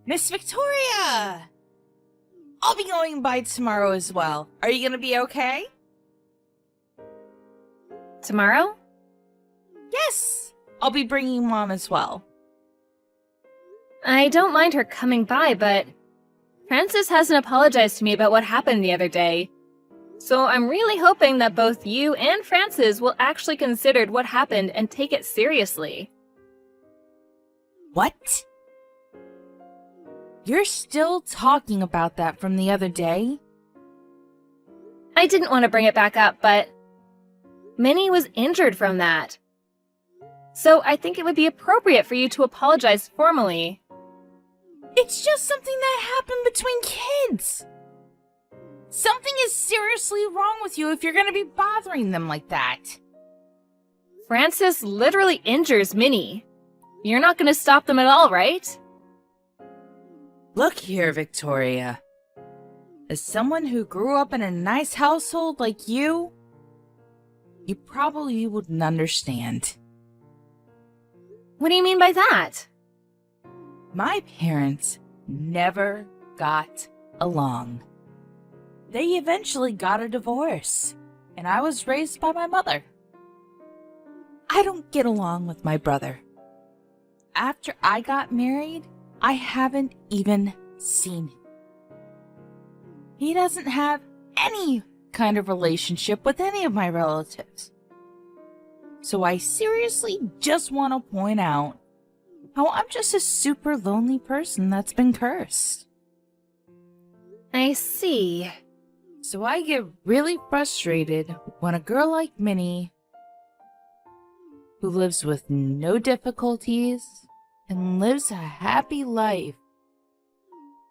Miss Victoria! I'll be going by tomorrow as well. Are you gonna be okay? Tomorrow? Yes! I'll be bringing Mom as well. I don't mind her coming by, but Francis hasn't apologized to me about what happened the other day. So I'm really hoping that both you and Francis will actually consider what happened and take it seriously. What? You're still talking about that from the other day? I didn't want to bring it back up, but Minnie was injured from that. So I think it would be appropriate for you to apologize formally. It's just something that happened between kids. Something is seriously wrong with you if you're going to be bothering them like that. Francis literally injures Minnie. You're not going to stop them at all, right? Look here, Victoria. As someone who grew up in a nice household like you probably wouldn't understand. What do you mean by that? My parents never got along. They eventually got a divorce, and I was raised by my mother. I don't get along with my brother. After I got married, I haven't even seen him. He doesn't have any kind of relationship with any of my relatives. So I seriously just want to point out how I'm just a super lonely person that's been cursed. I see. So I get really frustrated when a girl like Minnie, who lives with no difficulties and lives a happy life,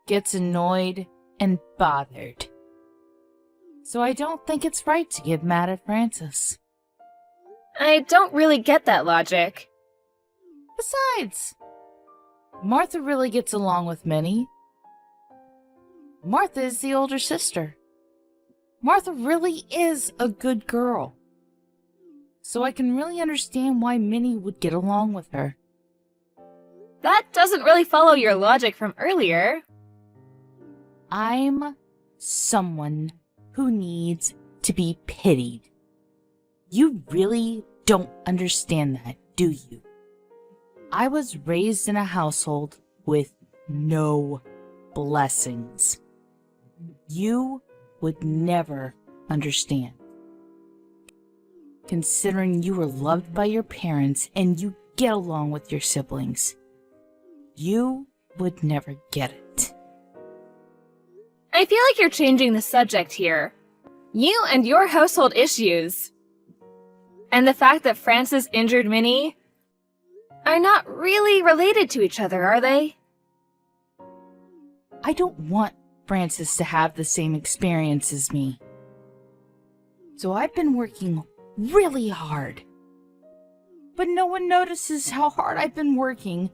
gets annoyed and bothered. So I don't think it's right to get mad at Francis. I don't really get that logic. Besides, Martha really gets along with Minnie. Martha is the older sister. Martha really is a good girl. So I can really understand why Minnie would get along with her. That doesn't really follow your logic from earlier. I'm someone who needs to be pitied. You really don't understand that, do you? I was raised in a household with no blessings. You would never understand. Considering you were loved by your parents and you get along with your siblings, you would never get it. I feel like you're changing the subject here. You and your household issues. And the fact that Francis injured Minnie are not really related to each other, are they? I don't want Francis to have the same experience as me. So I've been working really hard. But no one notices how hard I've been working.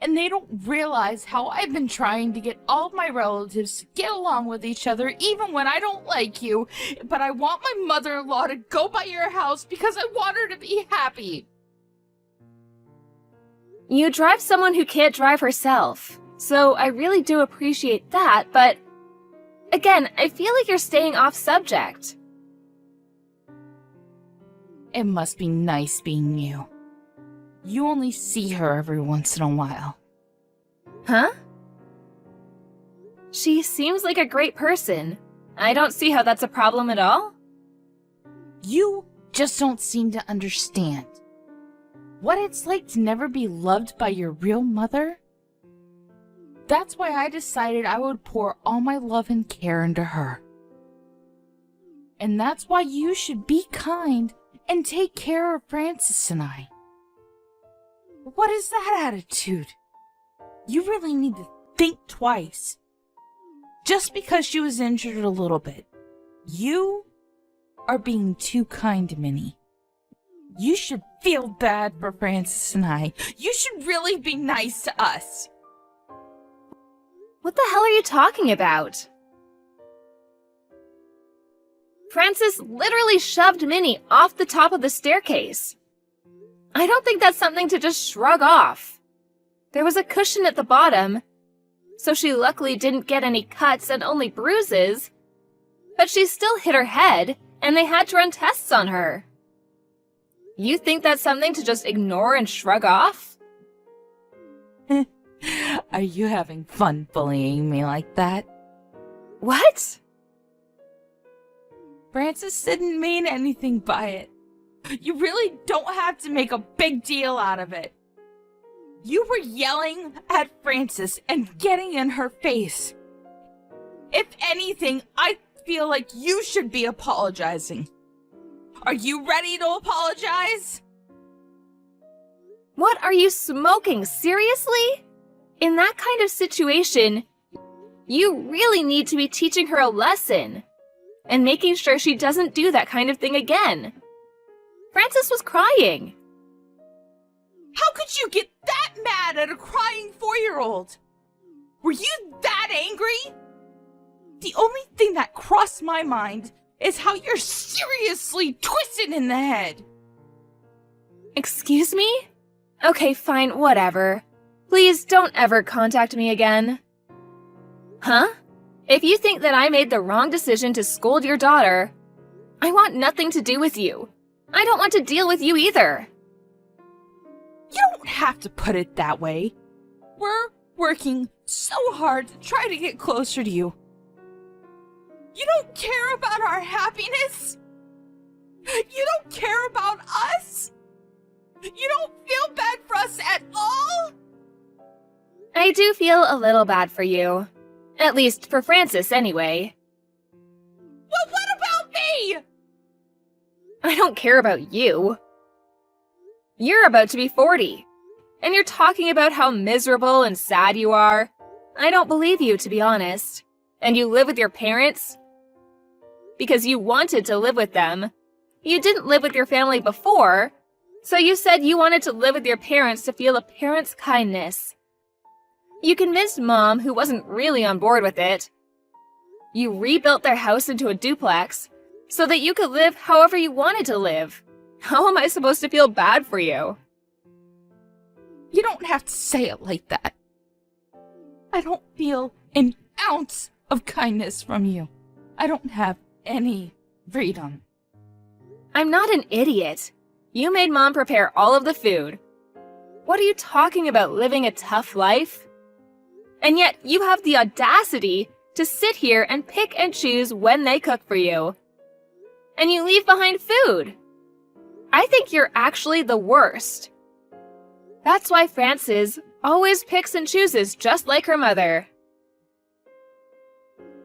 And they don't realize how I've been trying to get all of my relatives to get along with each other even when I don't like you. But I want my mother-in-law to go by your house because I want her to be happy. You drive someone who can't drive herself. So I really do appreciate that, but again, I feel like you're staying off subject. It must be nice being you. You only see her every once in a while. Huh? She seems like a great person. I don't see how that's a problem at all. You just don't seem to understand what it's like to never be loved by your real mother. That's why I decided I would pour all my love and care into her. And that's why you should be kind and take care of Francis and I. What is that attitude? You really need to think twice. Just because she was injured a little bit, you are being too kind to Minnie. You should feel bad for Francis and I. You should really be nice to us. What the hell are you talking about? Francis literally shoved Minnie off the top of the staircase. I don't think that's something to just shrug off. There was a cushion at the bottom, so she luckily didn't get any cuts and only bruises. But she still hit her head, and they had to run tests on her. You think that's something to just ignore and shrug off? Are you having fun bullying me like that? What? Francis didn't mean anything by it. You really don't have to make a big deal out of it. You were yelling at Francis and getting in her face. If anything, I feel like you should be apologizing. Are you ready to apologize? What are you smoking? Seriously? In that kind of situation, you really need to be teaching her a lesson and making sure she doesn't do that kind of thing again. Francis was crying. How could you get that mad at a crying 4-year-old? Were you that angry? The only thing that crossed my mind is how you're seriously twisted in the head. Excuse me? Okay, fine, whatever. Please don't ever contact me again. Huh? If you think that I made the wrong decision to scold your daughter, I want nothing to do with you. I don't want to deal with you either. You don't have to put it that way. We're working so hard to try to get closer to you. You don't care about our happiness? You don't care about us? You don't feel bad for us at all? I do feel a little bad for you. At least for Francis, anyway. Well, what about me? I don't care about you. You're about to be 40, and you're talking about how miserable and sad you are. I don't believe you, to be honest. And you live with your parents? Because you wanted to live with them. You didn't live with your family before, so you said you wanted to live with your parents to feel a parent's kindness. You convinced Mom, who wasn't really on board with it. You rebuilt their house into a duplex so that you could live however you wanted to live. How am I supposed to feel bad for you? You don't have to say it like that. I don't feel an ounce of kindness from you. I don't have any freedom. I'm not an idiot. You made Mom prepare all of the food. What are you talking about, living a tough life? And yet you have the audacity to sit here and pick and choose when they cook for you. And you leave behind food. I think you're actually the worst. That's why Frances always picks and chooses just like her mother.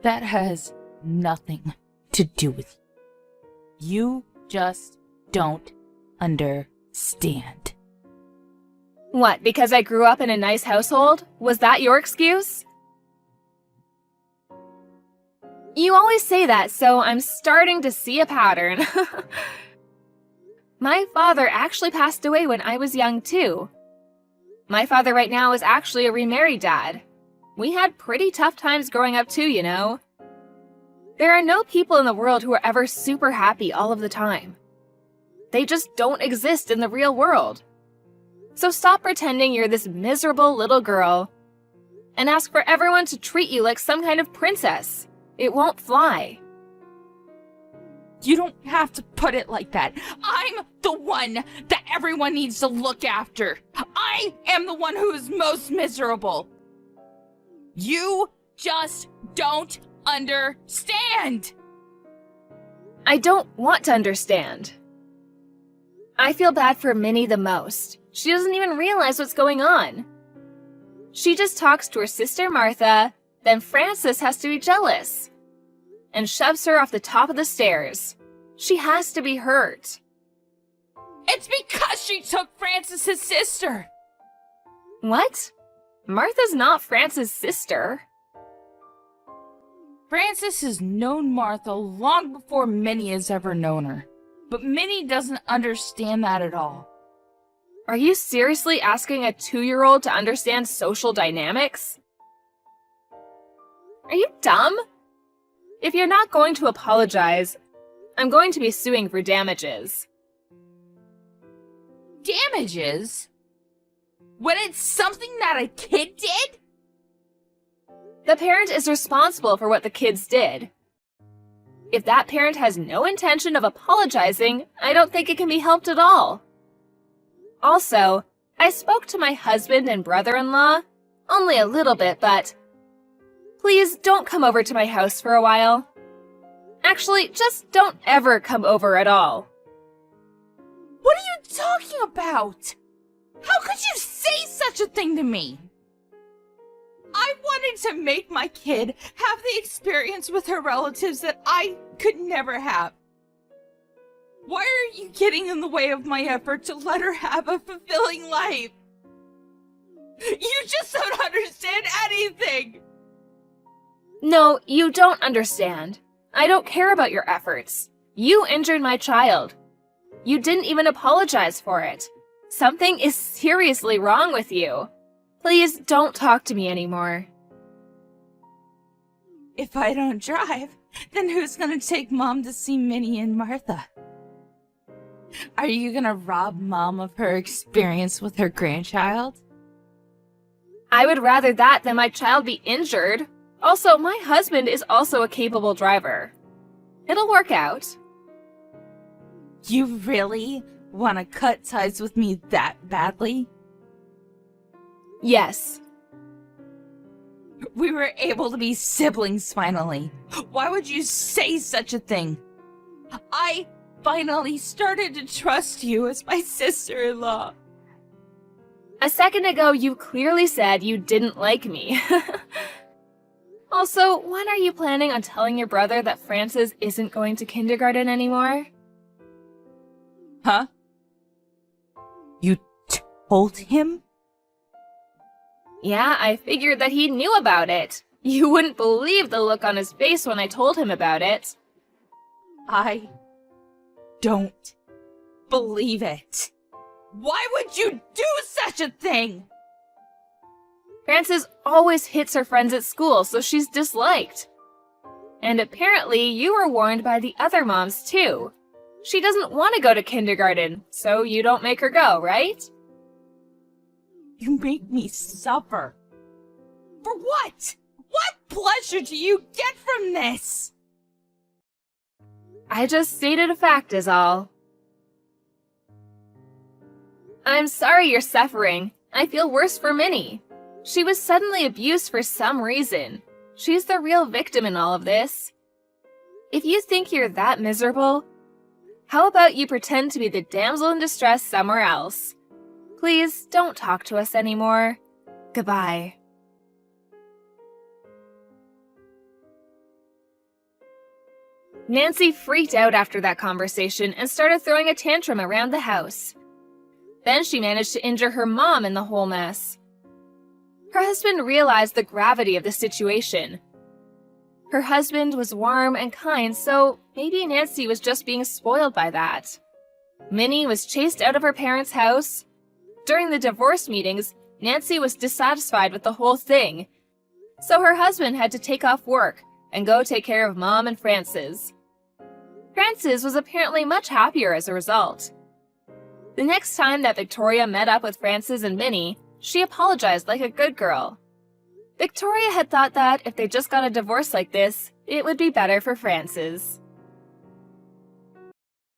That has nothing to do with you. You just don't understand. What, because I grew up in a nice household? Was that your excuse? You always say that, so I'm starting to see a pattern. My father actually passed away when I was young, too. My father right now is actually a remarried dad. We had pretty tough times growing up, too, you know. There are no people in the world who are ever super happy all of the time. They just don't exist in the real world. So stop pretending you're this miserable little girl and ask for everyone to treat you like some kind of princess. It won't fly. You don't have to put it like that. I'm the one that everyone needs to look after. I am the one who is most miserable. You just don't understand. I don't want to understand. I feel bad for Minnie the most. She doesn't even realize what's going on. She just talks to her sister Martha, then Frances has to be jealous and shoves her off the top of the stairs. She has to be hurt. It's because she took Francis's sister. What? Martha's not Frances' sister. Frances has known Martha long before Minnie has ever known her. But Minnie doesn't understand that at all. Are you seriously asking a 2-year-old to understand social dynamics? Are you dumb? If you're not going to apologize, I'm going to be suing for damages. Damages? When it's something that a kid did? The parent is responsible for what the kids did. If that parent has no intention of apologizing, I don't think it can be helped at all. Also, I spoke to my husband and brother-in-law, only a little bit, but please don't come over to my house for a while. Actually, just don't ever come over at all. What are you talking about? How could you say such a thing to me? I wanted to make my kid have the experience with her relatives that I could never have. Why are you getting in the way of my effort to let her have a fulfilling life? You just don't understand anything! No, you don't understand. I don't care about your efforts. You injured my child. You didn't even apologize for it. Something is seriously wrong with you. Please don't talk to me anymore. If I don't drive, then who's gonna take Mom to see Minnie and Martha? Are you gonna rob Mom of her experience with her grandchild? I would rather that than my child be injured. Also, my husband is also a capable driver. It'll work out. You really want to cut ties with me that badly? Yes. We were able to be siblings finally. Why would you say such a thing? I finally started to trust you as my sister-in-law. A second ago, you clearly said you didn't like me. Also, when are you planning on telling your brother that Francis isn't going to kindergarten anymore? Huh? You told him? Yeah, I figured that he knew about it. You wouldn't believe the look on his face when I told him about it. I don't believe it. Why would you do such a thing? Frances always hits her friends at school, so she's disliked. And apparently you were warned by the other moms too. She doesn't want to go to kindergarten, so you don't make her go, right? You make me suffer. For what? What pleasure do you get from this? I just stated a fact is all. I'm sorry you're suffering. I feel worse for Minnie. She was suddenly abused for some reason. She's the real victim in all of this. If you think you're that miserable, how about you pretend to be the damsel in distress somewhere else? Please don't talk to us anymore. Goodbye. Nancy freaked out after that conversation and started throwing a tantrum around the house. Then she managed to injure her mom in the whole mess. Her husband realized the gravity of the situation. Her husband was warm and kind, so maybe Nancy was just being spoiled by that. Minnie was chased out of her parents' house. During the divorce meetings, Nancy was dissatisfied with the whole thing, so her husband had to take off work and go take care of Mom and Frances. Frances was apparently much happier as a result. The next time that Victoria met up with Frances and Minnie, she apologized like a good girl. Victoria had thought that if they just got a divorce like this, it would be better for Frances.